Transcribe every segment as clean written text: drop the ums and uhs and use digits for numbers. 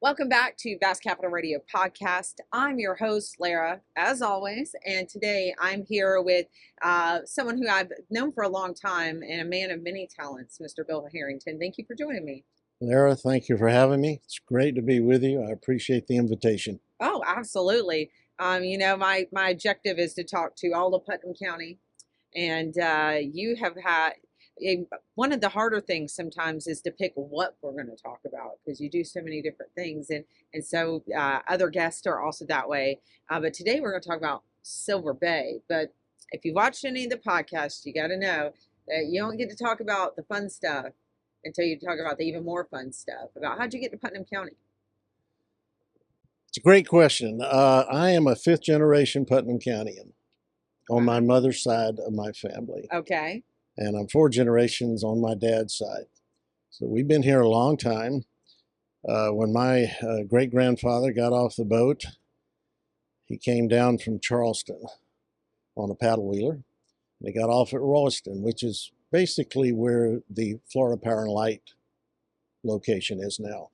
Welcome back to Bass Capital Radio Podcast. I'm your host, Lara, as always, and today I'm here with someone who I've known for a long time and a man of many talents, Mr. Bill Herrington. Thank you for joining me. Lara, thank you for having me. It's great to be with you. I appreciate the invitation. Oh, absolutely. My objective is to talk to all of Putnam County, and you have had one of the harder things sometimes is to pick what we're going to talk about because you do so many different things, and so other guests are also that way. But today we're going to talk about Silver Bay. But if you watched any of the podcasts, you got to know that you don't get to talk about the fun stuff until you talk about the even more fun stuff about how'd you get to Putnam County. It's a great question. I am a fifth generation Putnam Countyan on my mother's side of my family. Okay. And I'm four generations on my dad's side. So we've been here a long time. When my great-grandfather got off the boat, he came down from Charleston on a paddle wheeler. And he got off at Royston, which is basically where the Florida Power and Light location is now.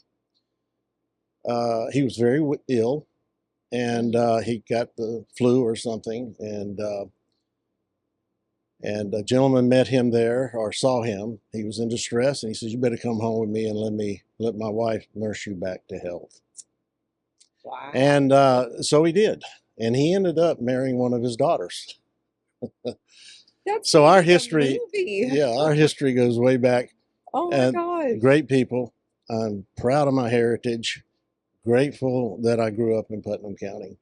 He was very ill, and he got the flu or something, and a gentleman met him there, or saw him. He was in distress, and he says, "You better come home with me and let my wife nurse you back to health." Wow. And so he did, and he ended up marrying one of his daughters. That's So our like a history, movie. yeah, our history goes way back. Oh my And gosh. great people. I'm proud of my heritage. Grateful that I grew up in Putnam County.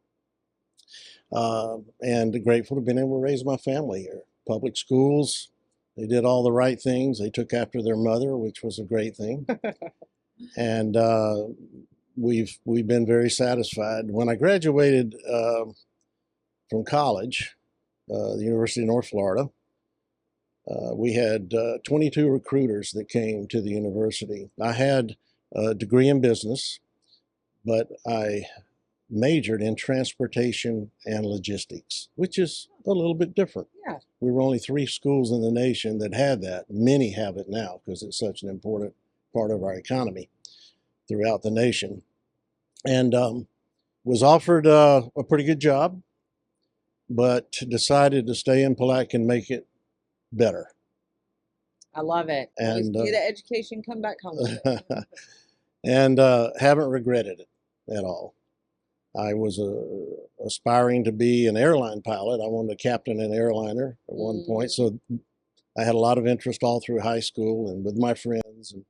And grateful to have been able to raise my family here. Public schools, they did all the right things. They took after their mother, which was a great thing. And we've been very satisfied. When I graduated from college, the University of North Florida, we had 22 recruiters that came to the university. I had a degree in business, but I majored in transportation and logistics, which is a little bit different. Yeah. We were only 3 schools in the nation that had that. Many have it now because it's such an important part of our economy throughout the nation. And was offered a pretty good job, but decided to stay in Pulaski and make it better. I love it. Always And get an education, come back home with it. and haven't regretted it at all. I was aspiring to be an airline pilot. I wanted to captain an airliner at one point. So I had a lot of interest all through high school and with my friends and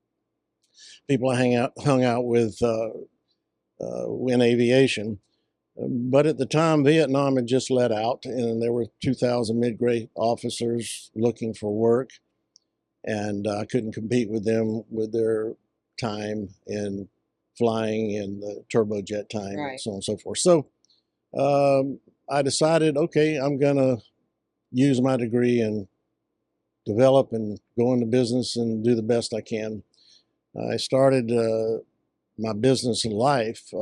people I hung out with in aviation. But at the time, Vietnam had just let out, and there were 2,000 mid-grade officers looking for work, and I couldn't compete with them with their time in flying in the turbojet time, right, and so on and so forth. So I decided, okay, I'm going to use my degree and develop and go into business and do the best I can. I started my business life,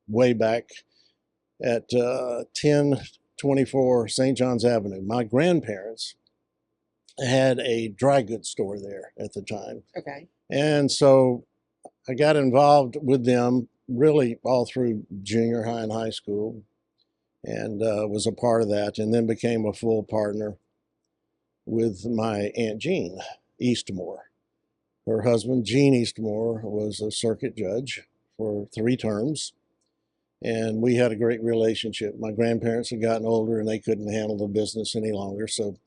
way back at 1024 St. John's Avenue. My grandparents had a dry goods store there at the time. Okay. And so I got involved with them really all through junior high and high school, and was a part of that, and then became a full partner with my Aunt Jean Eastmore. Her husband, Gene Eastmore, was a circuit judge for 3 terms, and we had a great relationship. My grandparents had gotten older, and they couldn't handle the business any longer, so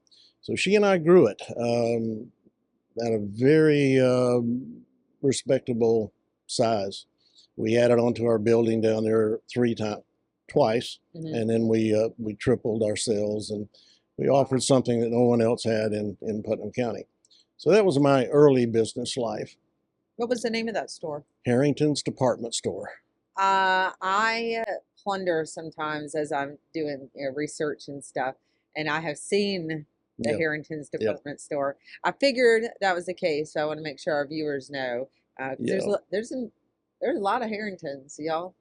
she and I grew it at a very respectable size. We added onto our building down there twice, and then we tripled our sales, and we offered something that no one else had in Putnam County. So that was my early business life. What was the name of that store? Herrington's Department Store. I plunder sometimes as I'm doing research and stuff, and I have seen the Herrington's Department Store. I figured that was the case, so I want to make sure our viewers know. There's a lot of Herringtons, y'all.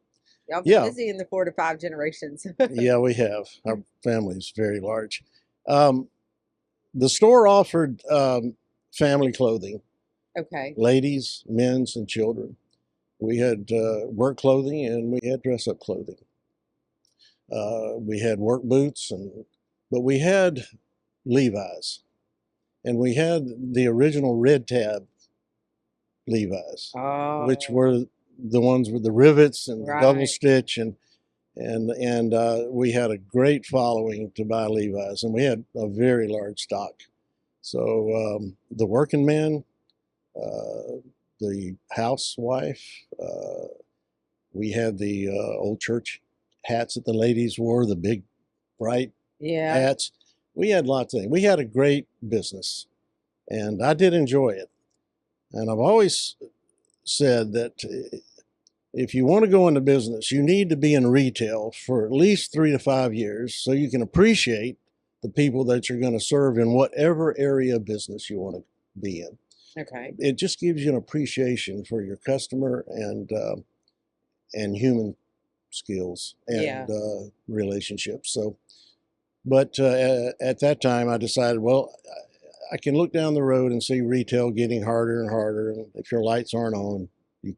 Y'all been busy in the 4 to 5 generations. Yeah, we have. Our family's very large. The store offered family clothing. Okay. Ladies, men's, and children. We had work clothing and we had dress up clothing. We had work boots, but we had Levi's, and we had the original red tab Levi's, which Oh, were the ones with the rivets and the double right. stitch, and we had a great following to buy Levi's, and we had a very large stock. So the working man, the housewife, we had the old church hats that the ladies wore, the big bright Yeah. hats. We had lots of things. We had a great business, and I did enjoy it. And I've always said that if you want to go into business, you need to be in retail for at least 3 to 5 years so you can appreciate the people that you're going to serve in whatever area of business you want to be in. Okay. It just gives you an appreciation for your customer and human skills and relationships. So, but at that time, I decided, well, I can look down the road and see retail getting harder and harder. And if your lights aren't on, you're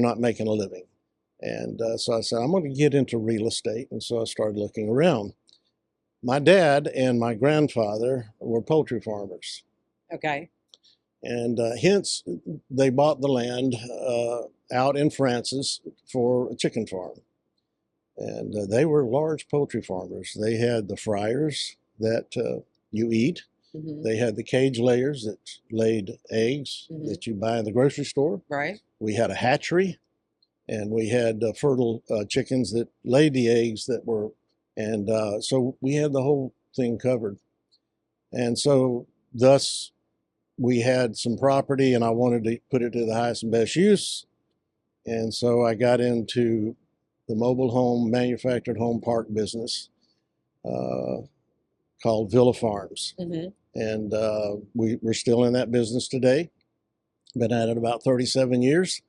not making a living. And so I said, I'm going to get into real estate. And so I started looking around. My dad and my grandfather were poultry farmers. Okay. And hence, they bought the land out in Francis for a chicken farm. And they were large poultry farmers. They had the fryers that you eat. Mm-hmm. They had the cage layers that laid eggs that you buy in the grocery store. Right. We had a hatchery, and we had fertile chickens that laid the eggs that were, and so we had the whole thing covered. And so thus we had some property, and I wanted to put it to the highest and best use. And so I got into the mobile home, manufactured home park business called Villa Farms. Mm-hmm. And we're still in that business today. Been at it about 37 years.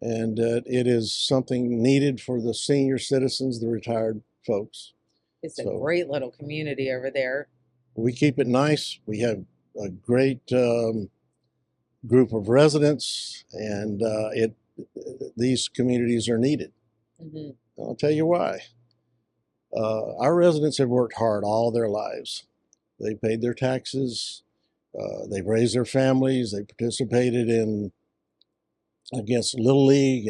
And it is something needed for the senior citizens, the retired folks. It's a great little community over there. We keep it nice. We have a great group of residents, and these communities are needed. Mm-hmm. I'll tell you why. Our residents have worked hard all their lives. They paid their taxes. They've raised their families. They participated in against Little League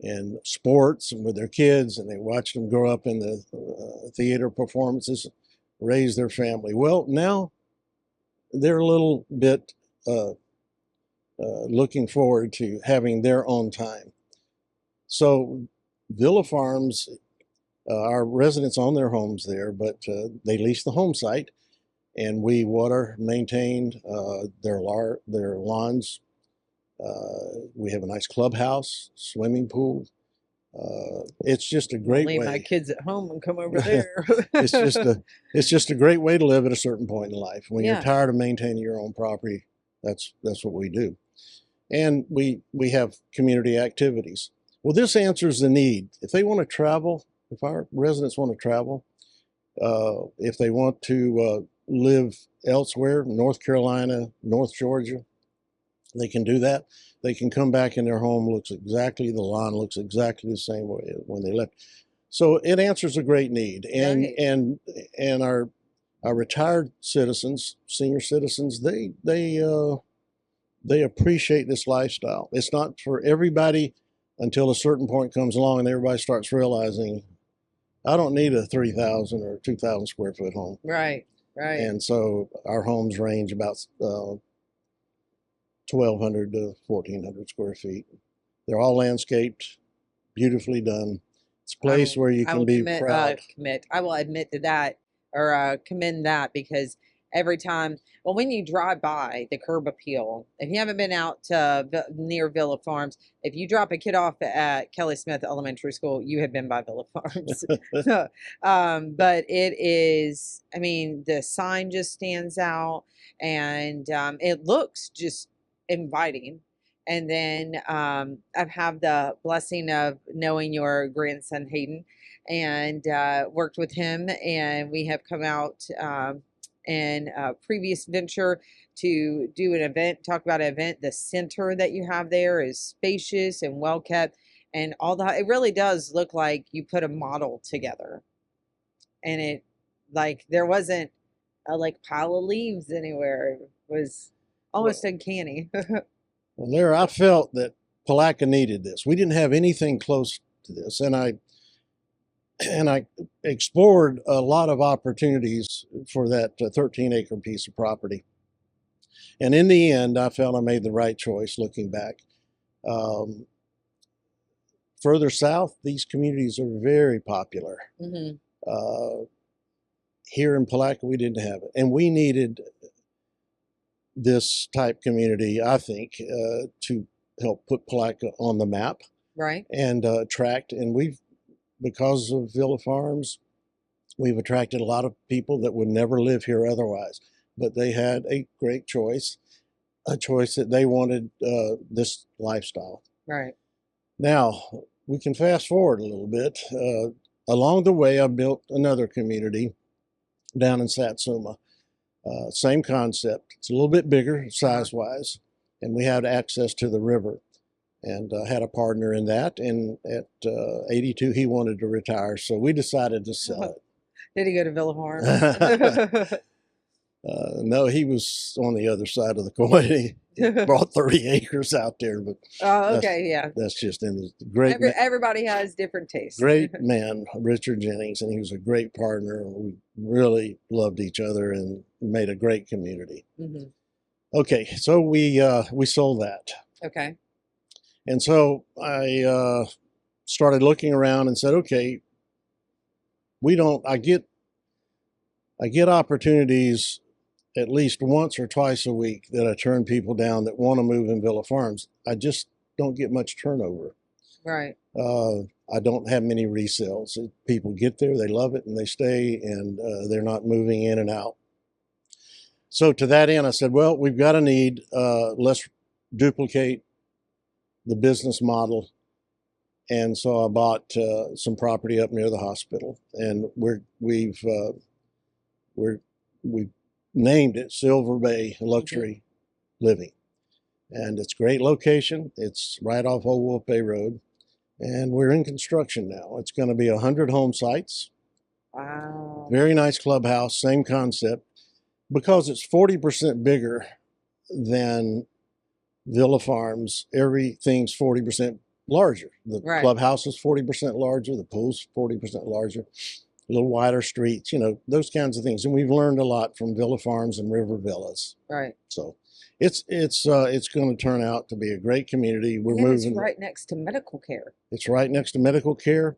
and sports and with their kids, and they watched them grow up in the theater performances, raise their family. Well, now they're a little bit looking forward to having their own time. So Villa Farms, our residents own their homes there, but they lease the home site, and we water, maintain their lawns. We have a nice clubhouse, swimming pool. It's just a great way. Leave my kids at home and come over there. it's just a great way to live at a certain point in life. When you're tired of maintaining your own property, that's what we do. And we have community activities. Well, this answers the need. If they want to travel, if our residents want to travel, if they want to live elsewhere, North Carolina, North Georgia, they can do that. They can come back and their home the lawn looks exactly the same way when they left. So it answers a great need. And our retired citizens, senior citizens, they appreciate this lifestyle. It's not for everybody until a certain point comes along and everybody starts realizing, I don't need a 3,000 or 2,000 square foot home. Right. And so our homes range about 1,200 to 1,400 square feet. They're all landscaped, beautifully done. It's a place where you can be proud. I will admit to that, or commend that, because every time, well, when you drive by the curb appeal, if you haven't been out to near Villa Farms, if you drop a kid off at Kelly Smith Elementary School, you have been by Villa Farms. But it is, I mean, the sign just stands out, and it looks just inviting. And then I've had the blessing of knowing your grandson Hayden, and worked with him, and we have come out and previous venture to do an event, talk about an event. The center that you have there is spacious and well kept, and all that. It really does look like you put a model together, and it like there wasn't a like pile of leaves anywhere. It was almost Well, uncanny. well, there, I felt that Palatka needed this. We didn't have anything close to this, and I explored a lot of opportunities for that 13-acre piece of property. And in the end, I felt I made the right choice looking back. Um, Further south, these communities are very popular. Hmm. Here in Palatka, we didn't have it. And we needed this type community, I think, to help put Palatka on the map Right. and attract. And because of Villa Farms, we've attracted a lot of people that would never live here otherwise. But they had a great choice, a choice that they wanted this lifestyle. Right. Now, we can fast forward a little bit. Along the way, I built another community down in Satsuma. Same concept. It's a little bit bigger size-wise, and we had access to the river. And had a partner in that. And at 82, he wanted to retire, so we decided to sell Did he go to Villa Farms? it. No, he was on the other side of the coin. He brought 30 acres out there, but Oh, that's, okay, yeah. that's just in the great. Everybody has different tastes. Great man, Richard Jennings, and he was a great partner. We really loved each other and made a great community. Hmm. Okay, so we sold that, Okay. and so I started looking around and said, okay, I get opportunities at least once or twice a week that I turn people down that want to move in Villa Farms. I just don't get much turnover. Right. I don't have many resales. People get there, they love it, and they stay, and they're not moving in and out. So to that end, I said, well, we've got a need. Let's duplicate the business model. And so I bought some property up near the hospital, and we've named it Silver Bay Luxury Living, and it's a great location. It's right off Old Wolf Bay Road. And we're in construction now. It's going to be 100 home sites. Wow. Very nice clubhouse, same concept. Because it's 40% bigger than Villa Farms, everything's 40% larger. The Right. clubhouse is 40% larger, the pool's 40% larger, a little wider streets, those kinds of things. And we've learned a lot from Villa Farms and River Villas. Right. So it's going to turn out to be a great community. We're And moving. it's right next to medical care. It's right next to medical care.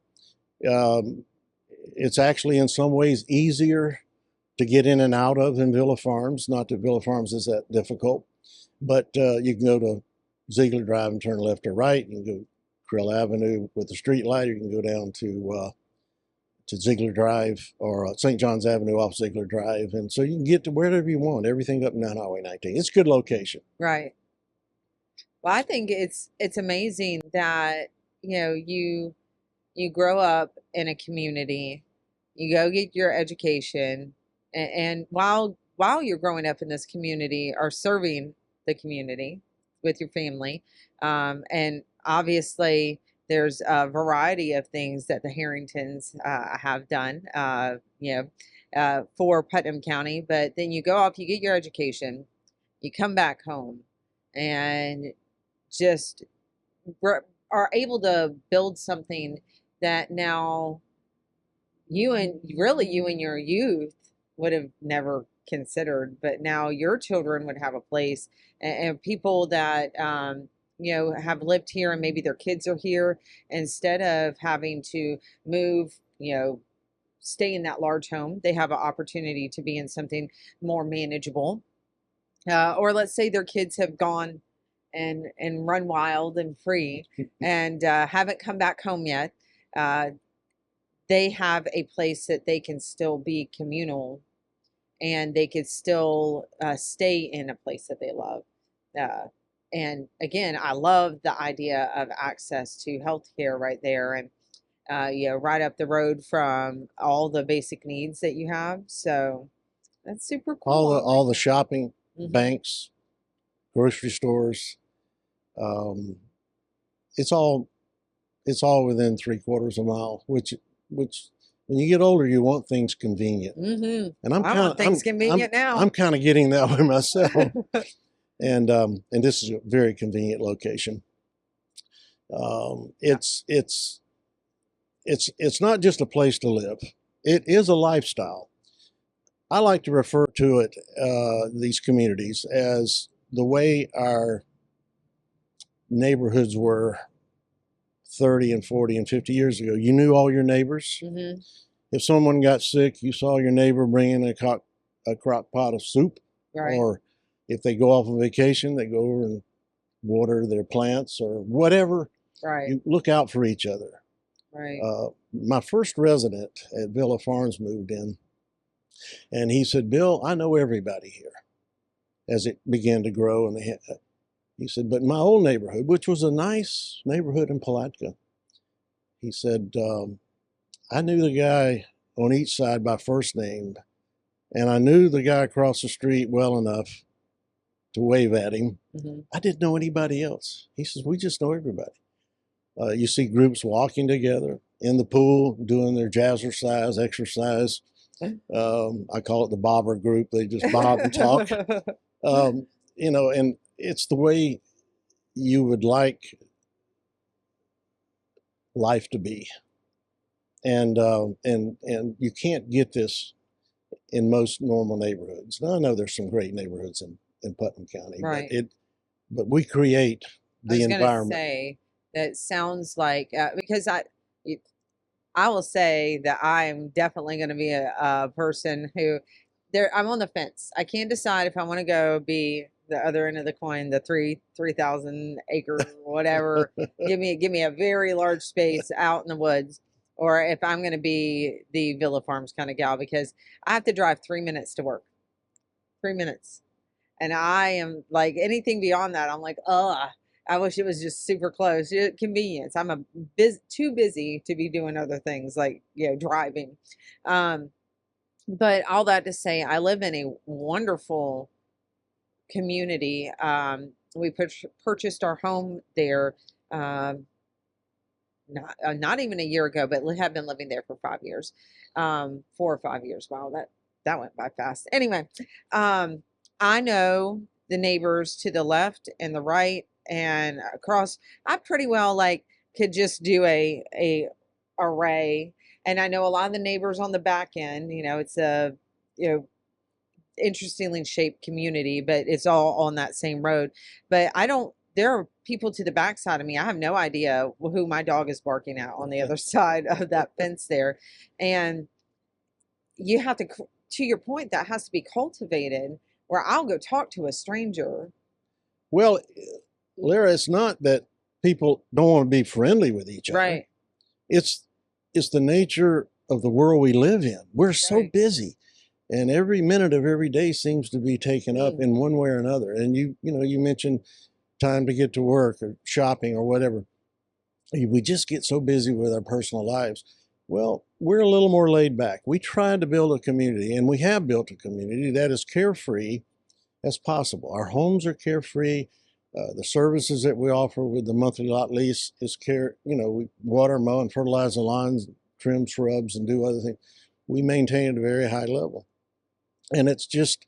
It's actually in some ways easier to get in and out of than Villa Farms. Not that Villa Farms is that difficult, but you can go to Ziegler Drive and turn left or right. You can go Krill Avenue with the street light. You can go down to Ziegler Drive or St. John's Avenue off Ziegler Drive. And so you can get to wherever you want, everything up and down Highway 19. It's a good location. Right. Well, I think it's amazing that, you grow up in a community, you go get your education, and while you're growing up in this community, are serving the community with your family. And obviously there's a variety of things that the Harringtons have done, for Putnam County. But then you go off, you get your education, you come back home, and just are able to build something that now you and your youth would have never considered, but now your children would have a place, and people that have lived here and maybe their kids are here, instead of having to move, stay in that large home, they have an opportunity to be in something more manageable. Or let's say their kids have gone and run wild and free and haven't come back home yet. They have a place that they can still be communal, and they could still stay in a place that they love. Uh, and again, I love the idea of access to healthcare right there, and right up the road from all the basic needs that you have. So That's super cool. all the shopping, Mm-hmm. banks, grocery stores. Um, it's all within 3/4 of a mile. Which when you get older, you want things convenient. Mm-hmm. And I want things convenient now. I'm kind of getting that way myself. And this is a very convenient location. It's not just a place to live. It is a lifestyle. I like to refer to it, these communities, as the way our neighborhoods were 30 and 40 and 50 years ago. You knew all your neighbors. Mm-hmm. If someone got sick, you saw your neighbor bringing a crock pot of soup. Right. Or if they go off on vacation, they go over and water their plants or whatever. Right. You look out for each other. Right. My first resident at Villa Farms moved in, and he said, "Bill, I know everybody here." As it began to grow, and he said, "But my old neighborhood, which was a nice neighborhood in Palatka," he said, "I knew the guy on each side by first name, and I knew the guy across the street well enough to wave at him. Mm-hmm. I didn't know anybody else." He says, "We just know everybody." You see groups walking together in the pool, doing their jazzercise exercise. I call it the bobber group. They just bob and talk. And it's the way you would like life to be. And you can't get this in most normal neighborhoods. Now I know there's some great neighborhoods in Putnam County, right. but we create the environment. I was going to say that sounds like because I will say that I am definitely going to be a person who I'm on the fence. I can't decide if I want to go be the other end of the coin, the 3,000 acre whatever. give me a very large space out in the woods, or if I'm going to be the Villa Farms kind of gal, because I have to drive 3 minutes to work. 3 minutes. And I am like anything beyond that, I'm like, I wish it was just super close. Convenience. I'm too busy to be doing other things like, driving. But all that to say, I live in a wonderful community. We purchased our home there not even a year ago, but have been living there for 5 years, 4 or 5 years. Wow, that went by fast. Anyway, I know the neighbors to the left and the right and across. I pretty well could just do a array, and I know a lot of the neighbors on the back end. It's a interestingly shaped community, but it's all on that same road. But I don't. There are people to the backside of me. I have no idea who my dog is barking at on the other side of that fence there, and you have to your point, that has to be cultivated. Where I'll go talk to a stranger. Well, Lara, it's not that people don't want to be friendly with each other. Right. It's the nature of the world we live in. We're so busy, and every minute of every day seems to be taken up in one way or another. And you mentioned time to get to work or shopping or whatever. We just get so busy with our personal lives. Well, we're a little more laid back. We tried to build a community, and we have built a community that is carefree as possible. Our homes are carefree. The services that we offer with the monthly lot lease is we water, mow, and fertilize the lawns, trim shrubs, and do other things. We maintain at a very high level. And it's just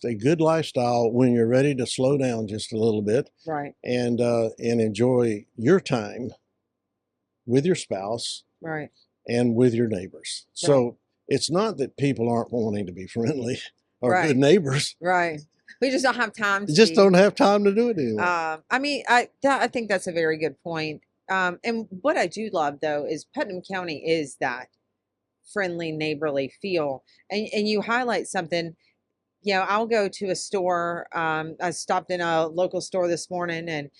a good lifestyle when you're ready to slow down just a little bit, right, and enjoy your time with your spouse, right, and with your neighbors. Right. So it's not that people aren't wanting to be friendly or Right. good neighbors. right. We just don't have time to Just don't have time to do it anymore. I think that's a very good point. And what I do love though is Putnam County is that friendly, neighborly feel. And you highlight something. I'll go to a store. I stopped in a local store this morning, and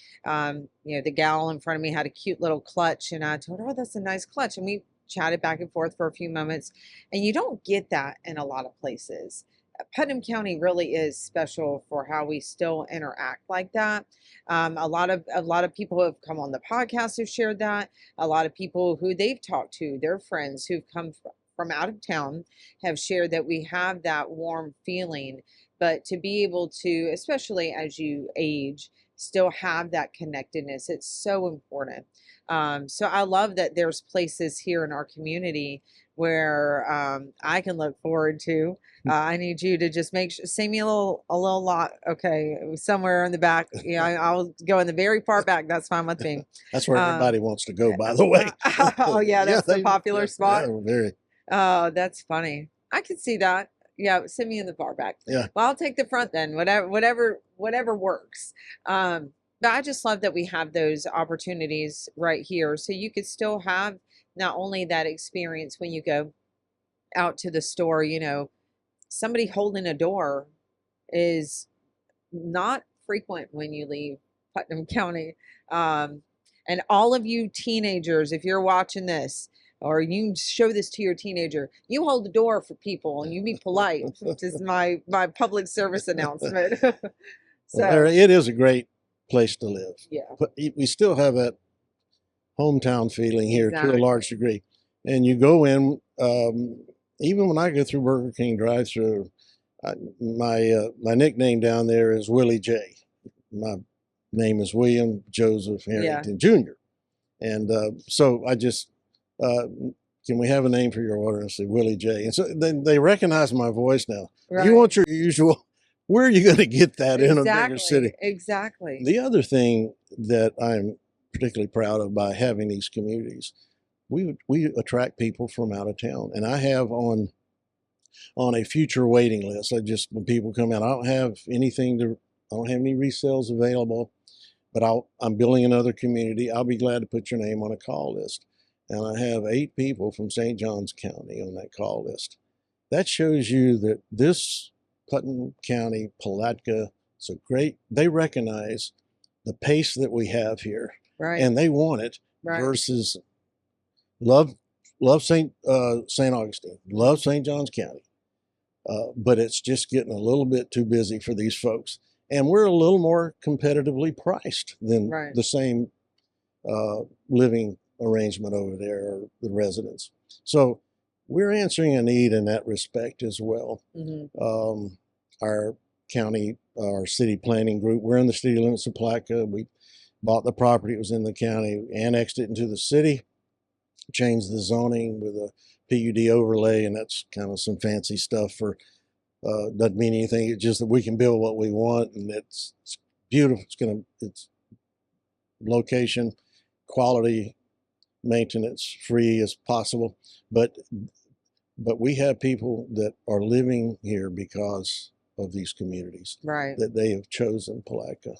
the gal in front of me had a cute little clutch, and I told her, "Oh, that's a nice clutch." And we chatted back and forth for a few moments, and you don't get that in a lot of places. Putnam County really is special for how we still interact like that. A lot of people who have come on the podcast have shared that. A lot of people who they've talked to, their friends who've come from out of town have shared that we have that warm feeling, but to be able to, especially as you age, still have that connectedness, it's so important. So I love that there's places here in our community where I can look forward to. I need you to just send me a little lot, okay, somewhere in the back. Yeah, I'll go in the very far back. That's fine with me. That's where everybody wants to go, by the way. Oh yeah, Yeah, that's the popular spot. yeah, very. Oh, that's funny. I can see that. Yeah, send me in the far back. Yeah. Well, I'll take the front then. Whatever works. But I just love that we have those opportunities right here, so you could still have not only that experience when you go out to the store. You know, somebody holding a door is not frequent when you leave Putnam County. Um, and all of you teenagers, if you're watching this, or you show this to your teenager, you hold the door for people and you be polite. Which is my public service announcement. Well, So it is a great place to live. yeah, But we still have that hometown feeling here to a large exactly. degree. And you go in, even when I go through Burger King drive-through, my nickname down there is Willie J. My name is William Joseph Yeah, Herrington Jr. And so I just, can we have a name for your order? And I say Willie J. And so then they recognize my voice now. You right. want your usual, where are you going to get that in a bigger city? Exactly. Exactly. The other thing that I'm particularly proud of by having these communities, we attract people from out of town. And I have on a future waiting list. I just, when people come in, I don't have any resales available, but I'm building another community. I'll be glad to put your name on a call list. And I have 8 people from St. Johns County on that call list. That shows you that this Putnam County, Palatka, they recognize the pace that we have here, Right. and they want it, Right. versus love St. Augustine, love St. Johns County. But it's just getting a little bit too busy for these folks. And we're a little more competitively priced than Right. the same living arrangement over there, or the residents. So we're answering a need in that respect as well. Mm-hmm. Our city planning group, we're in the city limits of Palatka. We bought the property, it was in the county, annexed it into the city, changed the zoning with a PUD overlay, and that's kind of some fancy stuff for, doesn't mean anything. It's just that we can build what we want, and it's beautiful. It's location, quality, maintenance free as possible. But we have people that are living here because of these communities, Right. that they have chosen Palatka.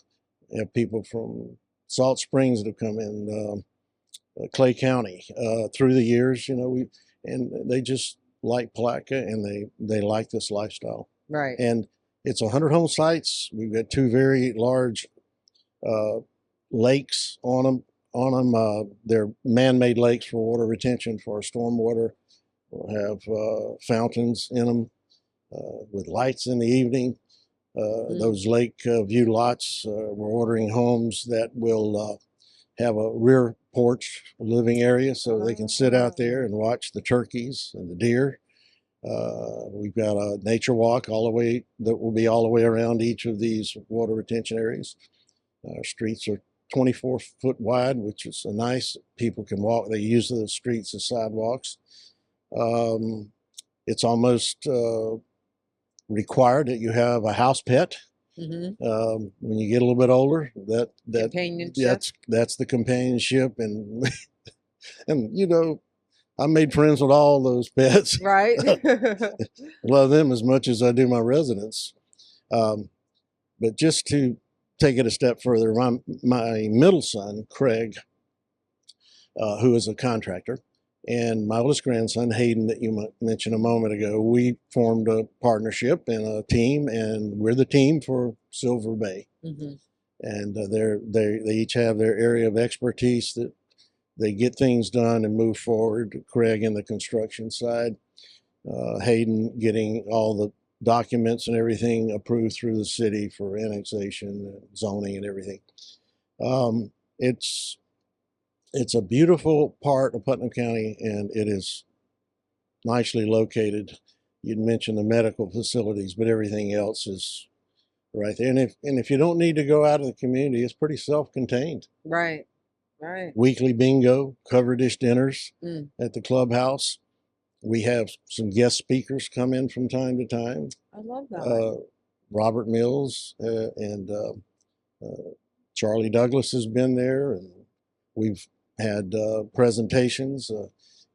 We have people from Salt Springs that have come in, Clay County, through the years, and they just like Palatka, and they like this lifestyle. Right. And it's 100 home sites. We've got 2 very large lakes on them. They're man-made lakes for water retention for our stormwater. We'll have fountains in them with lights in the evening. Those lake view lots, we're ordering homes that will have a rear porch living area, so they can sit out there and watch the turkeys and the deer. We've got a nature walk all the way that will be all the way around each of these water retention areas. Our streets are 24-foot wide, which is nice. People can walk. They use the streets as sidewalks. It's almost required that you have a house pet. Mm-hmm. When you get a little bit older, Companionship. that's the companionship, and I made friends with all those pets. Right. Love them as much as I do my residents. But just to take it a step further, my middle son, Craig, who is a contractor, and my oldest grandson, Hayden, that you mentioned a moment ago, we formed a partnership and a team, and we're the team for Silver Bay. Mm-hmm. And they each have their area of expertise that they get things done and move forward. Craig in the construction side, Hayden getting all the documents and everything approved through the city for annexation and zoning and everything. It's a beautiful part of Putnam County, and it is nicely located. You'd mentioned the medical facilities, but everything else is right there. And if you don't need to go out of the community, it's pretty self-contained. Right. Right. Weekly bingo, cover dish dinners Mm. at the clubhouse. We have some guest speakers come in from time to time. I love that. Robert Mills and Charlie Douglas has been there, and we've had presentations.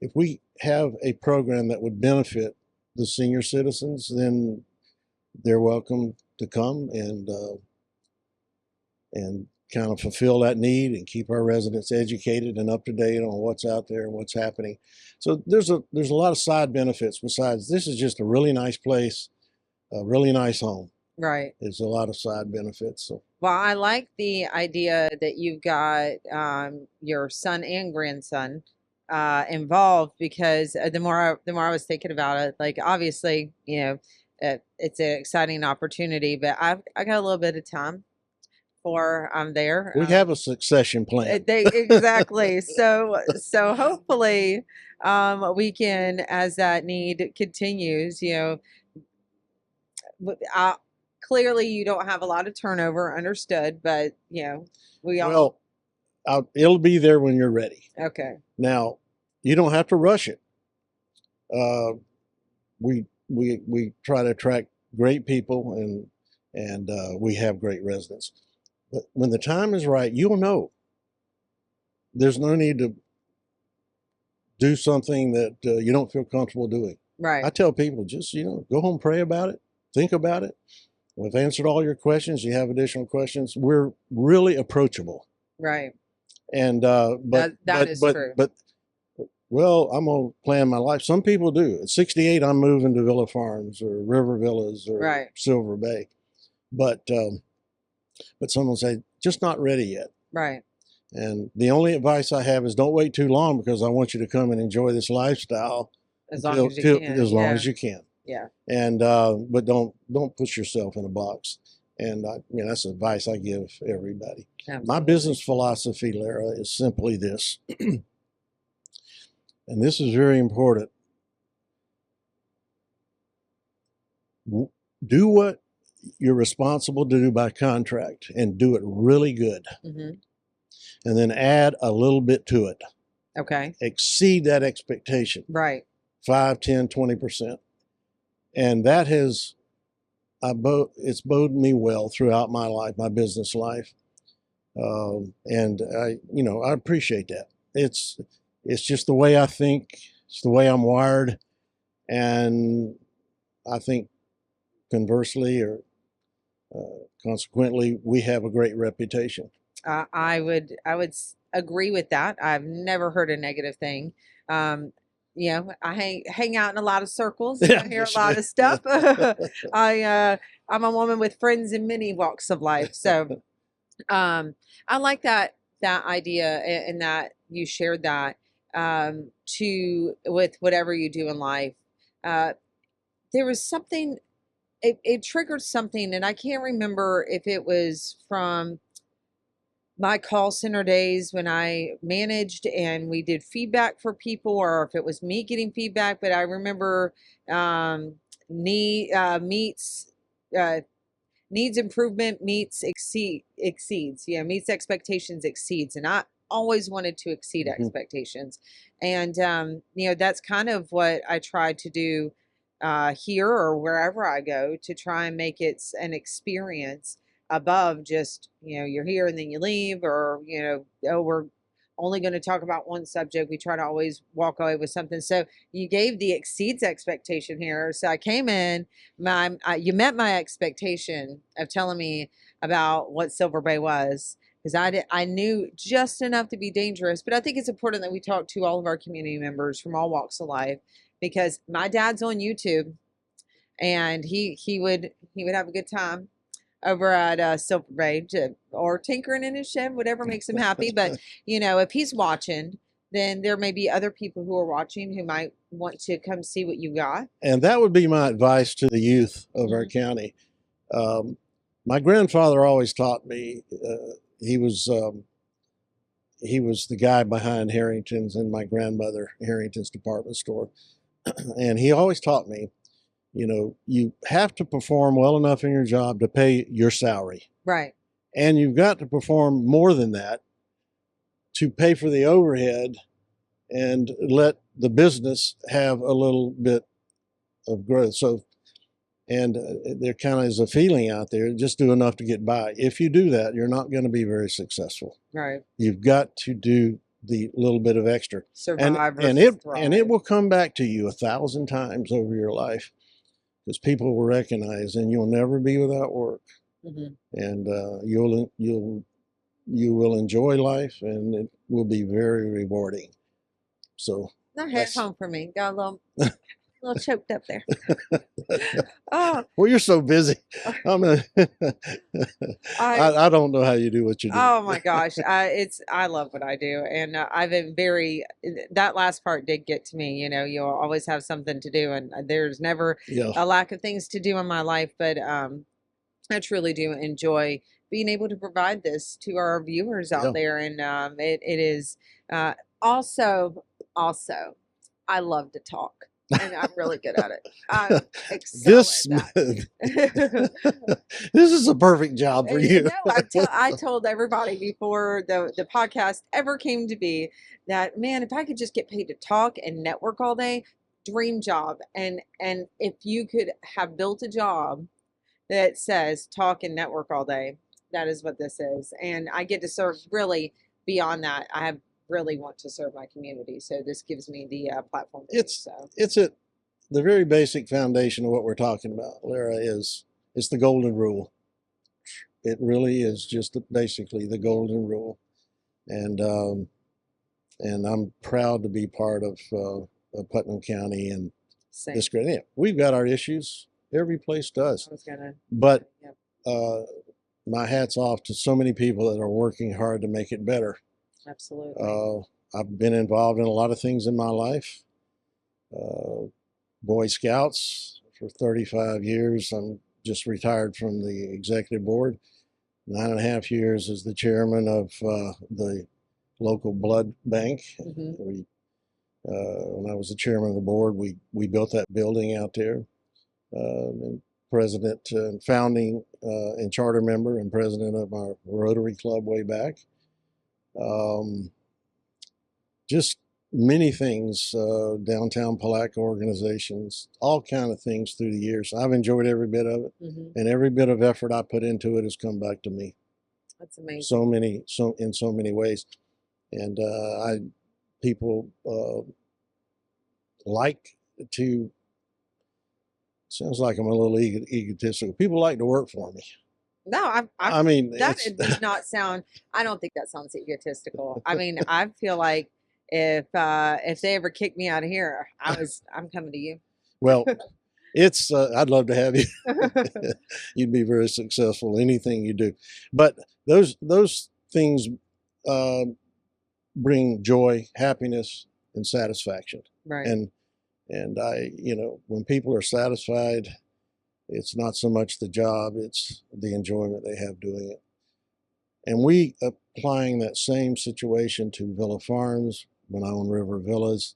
If we have a program that would benefit the senior citizens, then they're welcome to come and kind of fulfill that need and keep our residents educated and up to date on what's out there and what's happening. So there's a lot of side benefits besides this is just a really nice place, a really nice home. Right. There's a lot of side benefits. So. Well, I like the idea that you've got your son and grandson involved, because the more I was thinking about it, like obviously, it's an exciting opportunity, but I got a little bit of time before I'm there. We have a succession plan. Exactly. So hopefully we can, as that need continues, clearly you don't have a lot of turnover, understood, but we all. Well, it'll be there when you're ready. Okay. Now, you don't have to rush it. We try to attract great people, and we have great residents. But when the time is right, you'll know. There's no need to do something that you don't feel comfortable doing. Right. I tell people, just go home, pray about it, think about it. We've answered all your questions. You have additional questions. We're really approachable. Right. And that is true. But well, I'm gonna plan my life. Some people do. At 68, I'm moving to Villa Farms or River Villas or Silver Bay. But someone say just not ready yet. Right. And the only advice I have is don't wait too long, because I want you to come and enjoy this lifestyle as long as you can. Yeah. And but don't put yourself in a box. And that's advice I give everybody. Absolutely. My business philosophy, Lara, is simply this, and this is very important. Do what you're responsible to do by contract, and do it really good. Mm-hmm. And then add a little bit to it. Okay. Exceed that expectation. Right. 5, 10, 20%. And that has, it's boded me well throughout my life, my business life. And I appreciate that. It's just the way I think. It's the way I'm wired. And I think conversely or consequently, we have a great reputation. I would agree with that. I've never heard a negative thing. I hang out in a lot of circles. I hear a lot of stuff. I'm a woman with friends in many walks of life. So I like that idea, and that you shared that with whatever you do in life. There was something, it triggered something, and I can't remember if it was from my call center days when I managed and we did feedback for people, or if it was me getting feedback. But I remember needs improvement meets exceeds. Yeah, meets expectations exceeds, and I always wanted to exceed expectations. And that's kind of what I try to do here or wherever I go, to try and make it an experience above just, you're here and then you leave, or, we're only going to talk about one subject. We try to always walk away with something. So you gave the exceeds expectation here. So I came in, you met my expectation of telling me about what Silver Bay was, because I knew just enough to be dangerous. But I think it's important that we talk to all of our community members from all walks of life, because my dad's on YouTube, and he would have a good time over at Silver Bay, or tinkering in his shed, whatever makes him happy. But if he's watching, then there may be other people who are watching who might want to come see what you got. And that would be my advice to the youth of our county. My grandfather always taught me. He was the guy behind Herrington's and my grandmother Herrington's department store. and he always taught me, you know, you have to perform well enough in your job to pay your salary. Right. And you've got to perform more than that to pay for the overhead and let the business have a little bit of growth. So, and there kind of is a feeling out there, just do enough to get by. If you do that, you're not going to be very successful. Right. You've got to do the little bit of extra. Survive and versus and it thrive. will come back to you 1,000 times over your life, because people will recognize, and you'll never be without work. Mm-hmm. And you will enjoy life, and it will be very rewarding. So Not hit home for me. Got a little choked up there. Oh, well, you're so busy. I don't know how you do what you do. Oh my gosh, I love what I do, and I've been very. That last part did get to me. You know, you'll always have something to do, and there's never a lack of things to do in my life. But I truly do enjoy being able to provide this to our viewers out there, and it is also I love to talk. And I'm really good at it. I excel at that. This is a perfect job for you. No, I told everybody before the podcast ever came to be that, man, if I could just get paid to talk and network all day, dream job. And if you could have built a job that says talk and network all day, that is what this is. And I get to serve really beyond that. I have really want to serve my community, so this gives me the platform to it's the very basic foundation of what we're talking about, Lara, is the golden rule. It really is just basically the golden rule, and I'm proud to be part of Putnam County and this great. Yeah, we've got our issues. Every place does. But my hat's off to so many people that are working hard to make it better. Absolutely. I've been involved in a lot of things in my life. Boy Scouts for 35 years. I'm just retired from the executive board. 9.5 years as the chairman of the local blood bank. Mm-hmm. When I was the chairman of the board, we built that building out there. And president and founding and charter member and president of our Rotary Club way back. Just many things, downtown Palatka organizations, all kind of things through the years. I've enjoyed every bit of it, and every bit of effort I put into it has come back to me. That's amazing. In so many ways, and people like to. Sounds like I'm a little egotistical. People like to work for me. No, I mean that does not sound. I don't think that sounds egotistical. I mean, I feel like if they ever kick me out of here, I'm coming to you. Well, it's I'd love to have you. You'd be very successful in anything you do. But those things bring joy, happiness, and satisfaction. Right. And when people are satisfied, it's not so much the job, it's the enjoyment they have doing it. And we applying that same situation to Villa Farms, when I own River Villas,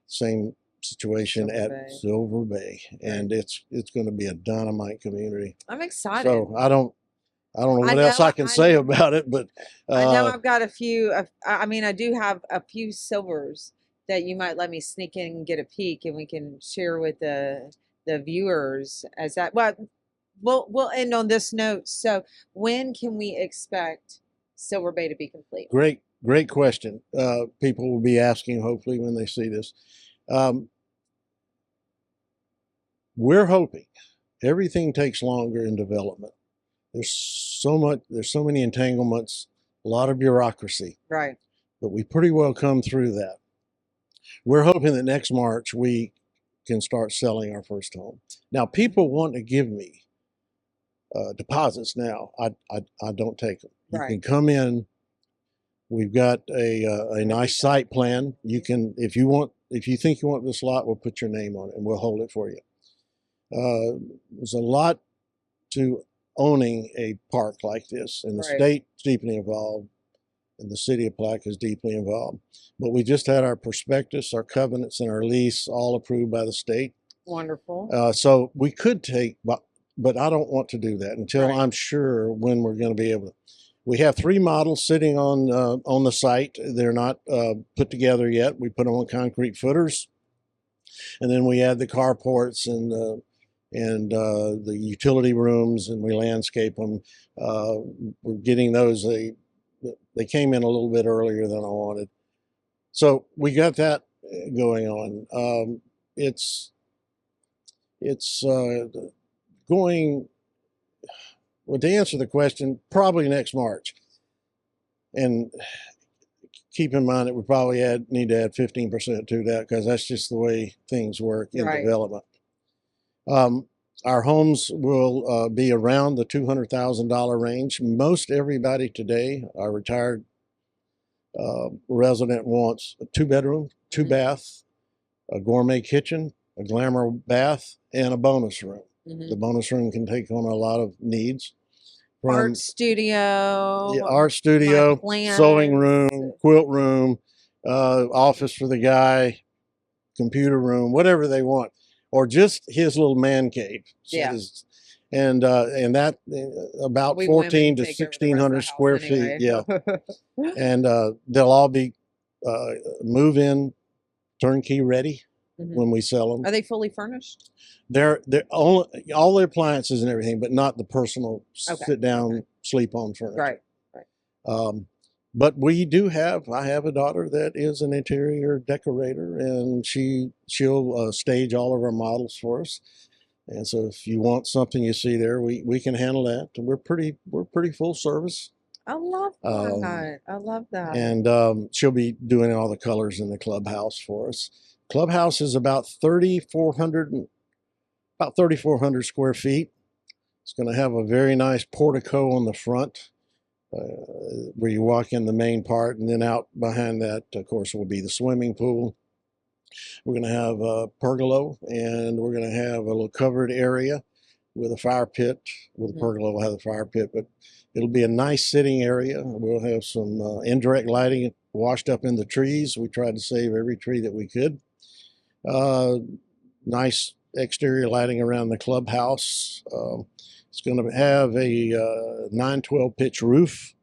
same situation at Silver Bay. And it's going to be a dynamite community. I'm excited. So I don't know what else I can say about it, but I know I've got a few. I do have a few silvers that you might let me sneak in and get a peek, and we can share with the viewers as that. Well, we'll end on this note. So, when can we expect Silver Bay to be complete? Great question. People will be asking hopefully when they see this. We're hoping. Everything takes longer in development. There's so many entanglements, a lot of bureaucracy. Right. But we pretty well come through that. We're hoping that next March we can start selling our first home. Now, people want to give me deposits now. I don't take them. You can come in. We've got a nice site plan. You can, if you think you want this lot, we'll put your name on it and we'll hold it for you. There's a lot to owning a park like this, and the state's deeply involved. and the city of Plaque is deeply involved. But we just had our prospectus, our covenants, and our lease all approved by the state. Wonderful. So we could take, but I don't want to do that until Right. I'm sure when we're going to be able to. We have 3 models sitting on the site. They're not put together yet. We put them on concrete footers, and then we add the carports and the utility rooms, and we landscape them. We're getting those. They came in a little bit earlier than I wanted, so we got that going on. It's going. Well, to answer the question, probably next March. And keep in mind that we probably need to add 15% to that, because that's just the way things work in Right. development. Our homes will be around the $200,000 range. Most everybody today, our retired resident, wants a 2-bedroom, 2-bath, a gourmet kitchen, a glamour bath, and a bonus room. The bonus room can take on a lot of needs. Art studio, art studio, sewing room, plans. quilt room, office for the guy, computer room, whatever they want, or just his little man cave. Yeah. And that about We 14 women to take over the rest of 1,600 the square house anyway. feet. Yeah. And they'll all be move-in, turnkey ready when we sell them. Are they fully furnished? They're all the appliances and everything, but not the personal sit down, sleep on furniture. Right. But we do I have a daughter that is an interior decorator, and she'll stage all of our models for us. And so if you want something you see there, we can handle that. We're pretty full service. I love that. I love that. And she'll be doing all the colors in the clubhouse for us. Clubhouse is about 3,400 square feet. It's going to have a very nice portico on the front, where you walk in the main part, and then out behind that, of course, will be the swimming pool. We're going to have a pergola, and we're going to have a little covered area with a fire pit. Well, the pergola will have a fire pit, but it'll be a nice sitting area. We'll have some indirect lighting washed up in the trees. We tried to save every tree that we could. Nice exterior lighting around the clubhouse. It's going to have a 9/12 pitch roof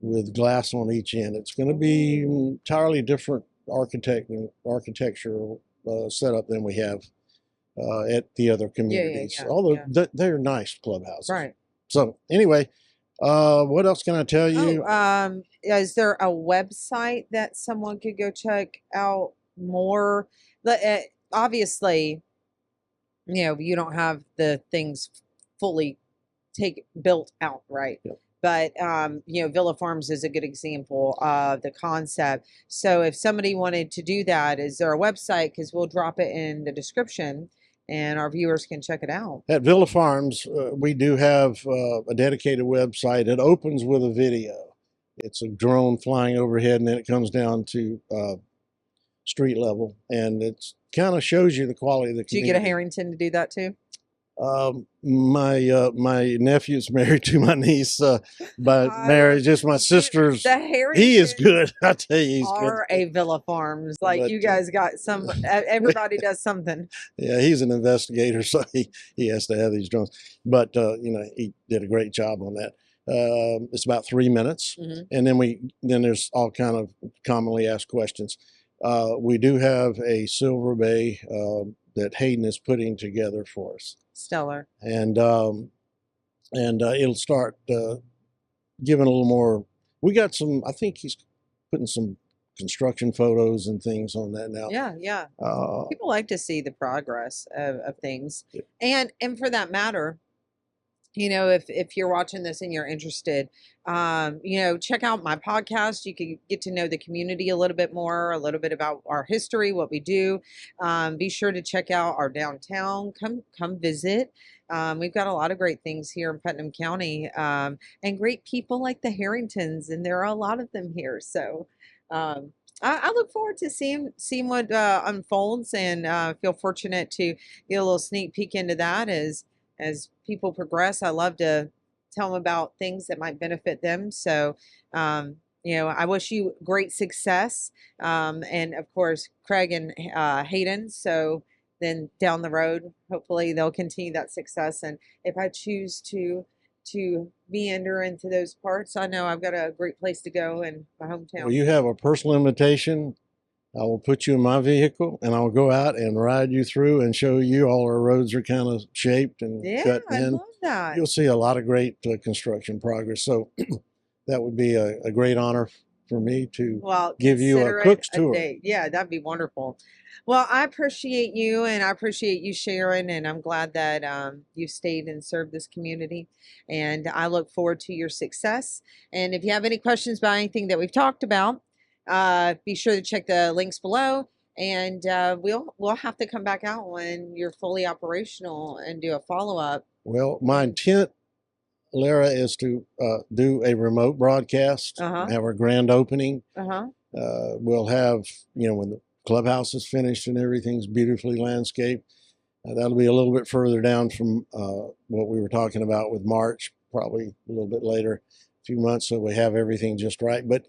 with glass on each end. It's going to be entirely different architectural setup than we have at the other communities. Although they're nice clubhouses. Right. So anyway, what else can I tell you? Is there a website that someone could go check out more? Obviously, you don't have the things fully built out, right? Yep. But Villa Farms is a good example of the concept. So if somebody wanted to do that, is there a website? Because we'll drop it in the description, and our viewers can check it out. At Villa Farms, we do have a dedicated website. It opens with a video. It's a drone flying overhead, and then it comes down to street level, and it kind of shows you the quality of the community. Do you get a Herrington to do that too? My nephew's married to my niece by marriage. Just my sister's. He is good. I tell you, he's good. A Villa Farms, like, but you guys got some. Everybody does something. Yeah, he's an investigator, so he has to have these drones. But he did a great job on that. It's about 3 minutes, and then there's all kind of commonly asked questions. We do have a Silver Bay that Hayden is putting together for us. Stellar. And it'll start giving a little more. We got some. I think he's putting some construction photos and things on that now. Yeah. People like to see the progress of things, and for that matter, if you're watching this and you're interested, check out my podcast. You can get to know the community a little bit more, a little bit about our history, what we do. Be sure to check out our downtown. Come visit. We've got a lot of great things here in Putnam County, and great people like the Harringtons, and there are a lot of them here. So I look forward to seeing what unfolds, and feel fortunate to get a little sneak peek into that as people progress. I love to tell them about things that might benefit them. So You know, I wish you great success. And of course, Craig and Hayden. So then down the road, hopefully they'll continue that success. And if I choose to meander into those parts, I know I've got a great place to go in my Well, hometown. you have a personal invitation. I will put you in my vehicle and I'll go out and ride you through and show you all our roads are kind of shaped and Yeah, cut I in. love that. You'll see a lot of great construction progress. So that would be a great honor for me to Well, give you a consider it cook's a tour. date. Yeah, that'd be wonderful. Well, I appreciate you and I appreciate you sharing, and I'm glad that you stayed and served this community. And I look forward to your success. And if you have any questions about anything that we've talked about, be sure to check the links below. And we'll have to come back out when you're fully operational and do a follow up. Well, my intent, Lara, is to do a remote broadcast, Uh-huh. have our grand opening. Uh-huh. We'll have, when the clubhouse is finished and everything's beautifully landscaped, that'll be a little bit further down from what we were talking about with March, probably a little bit later, a few months, so we have everything just right. But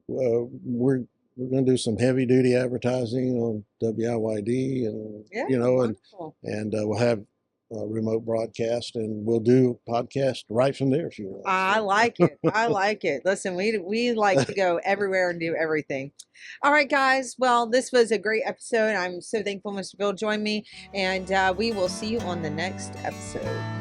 we're going to do some heavy duty advertising on WIYD, and Yeah, and wonderful. we'll have remote broadcast, and we'll do podcast right from there if you want. I like it. I like it. Listen, we like to go everywhere and do everything. All right, guys. Well, this was a great episode. I'm so thankful Mr. Bill joined me, and we will see you on the next episode.